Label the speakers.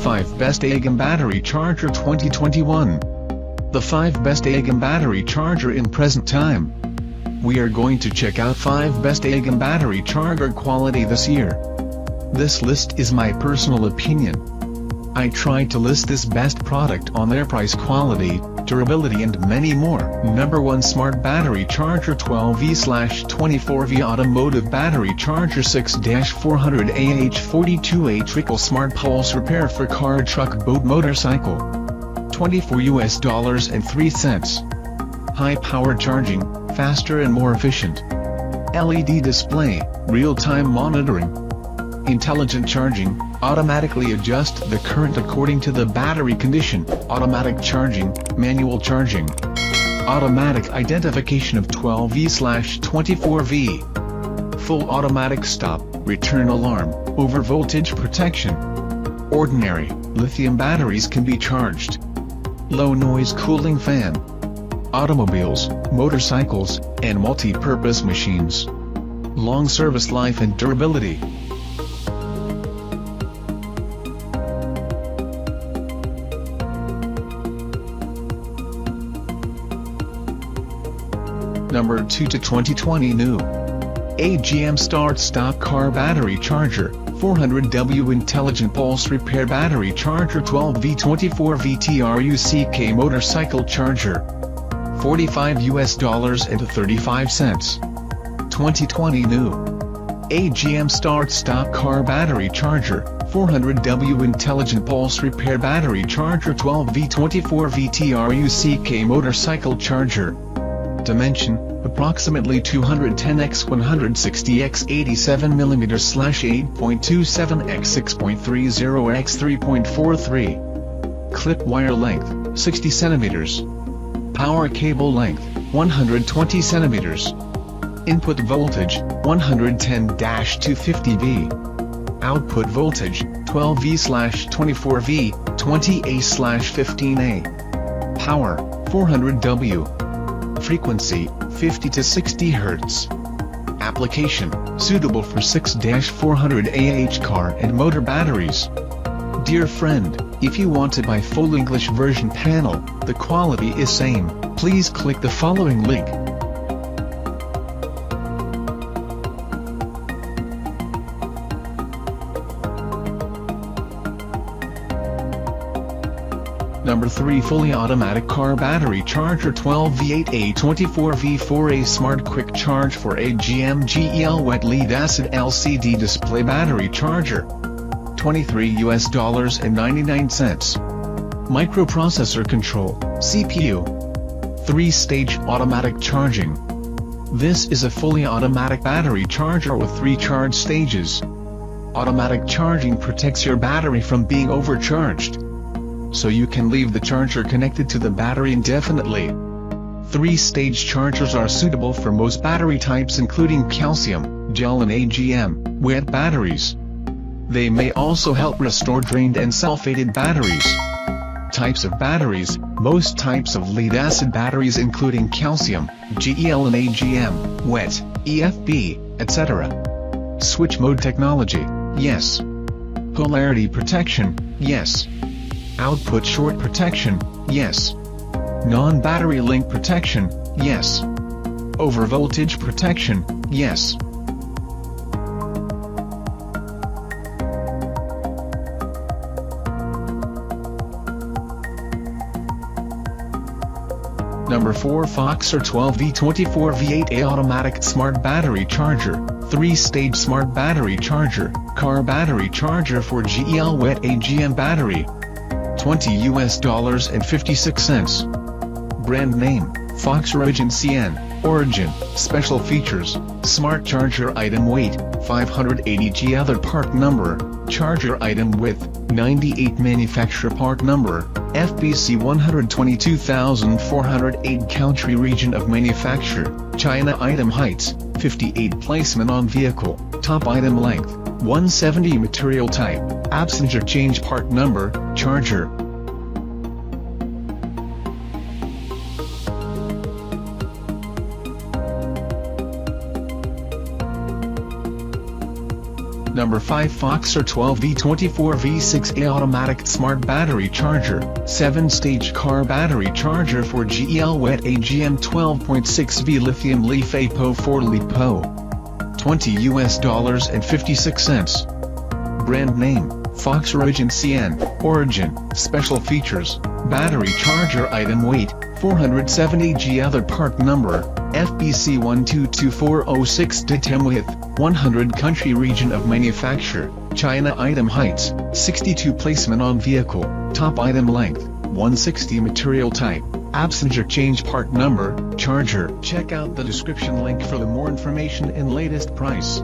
Speaker 1: 5 Best Agm Battery Charger 2021. The 5 Best Agm Battery Charger in present time. We are going to check out 5 Best Agm Battery Charger quality this year. This list is my personal opinion. I tried to list this best product on their price, quality, durability and many more. Number 1 Smart Battery Charger 12V/24V Automotive Battery Charger 6-400 AH42A Trickle Smart Pulse Repair for car, truck, boat, motorcycle. $24.03. High power charging, faster and more efficient. LED display, real-time monitoring. Intelligent charging, automatically adjust the current according to the battery condition. Automatic charging, manual charging. Automatic identification of 12V/24V. Full automatic stop, return alarm, over voltage protection. Ordinary, lithium batteries can be charged. Low noise cooling fan. Automobiles, motorcycles, and multi-purpose machines. Long service life and durability. Number 2 to 2020 new AGM Start-Stop Car Battery Charger 400W Intelligent Pulse Repair Battery Charger 12V/24V TRUCK Motorcycle Charger $45.35. 2020 new AGM Start-Stop Car Battery Charger 400W Intelligent Pulse Repair Battery Charger 12V/24V TRUCK Motorcycle Charger. Dimension, approximately 210x167mm/8.27x6.30x3.43. Clip wire length, 60 cm. Power cable length, 120 cm. Input voltage, 110-250V. Output voltage, 12V/24V, 20A/15A. Power, 400W. Frequency, 50 to 60 Hz. Application, suitable for 6-400 AH car and motor batteries. Dear friend, if you want to buy full English version panel, the quality is same, please click the following link. Number 3 Fully Automatic Car Battery Charger 12V8A24V4A Smart Quick Charge for AGM GEL Wet Lead Acid LCD Display Battery Charger $23.99. Microprocessor control, CPU. 3-stage automatic charging. This is a fully automatic battery charger with 3 charge stages. Automatic charging protects your battery from being overcharged, so you can leave the charger connected to the battery indefinitely. 3-stage chargers are suitable for most battery types including calcium, gel and AGM, wet batteries. They may also help restore drained and sulfated batteries. Types of batteries: most types of lead-acid batteries including calcium, GEL and AGM, wet, EFB, etc. Switch mode technology, yes. Polarity protection, yes. Output short protection, yes. Non-battery link protection, yes. Overvoltage protection, yes. Number 4 Foxer 12V24V8A Automatic Smart Battery Charger 3-stage Smart Battery Charger, Car Battery Charger for GEL Wet AGM Battery $20.56. Brand name, Foxer Agency N, Origin, Special Features, Smart Charger Item Weight, 580 G Other Part Number, Charger Item Width, 98 Manufacturer Part Number, FBC 122408 Country Region of Manufacture, China Item Heights, 58 Placement on Vehicle, Top Item Length, 170 Material Type, Passenger Change Part Number, Charger. Number 5 Foxer 12V24V6A Automatic Smart Battery Charger, 7-stage car battery charger for GEL wet AGM 12.6V Lithium LiPo for LiPo. $20.56. Brand name, Foxer Origin CN, Origin, Special Features, Battery Charger Item Weight, 470 g. Other part number, FBC 122406 DTM Width, 100 Country Region of Manufacture, China. Item Heights, 62 Placement on Vehicle, Top Item Length, 160 Material Type, Absence Change Part Number, Charger. Check out the description link for the more information and latest price.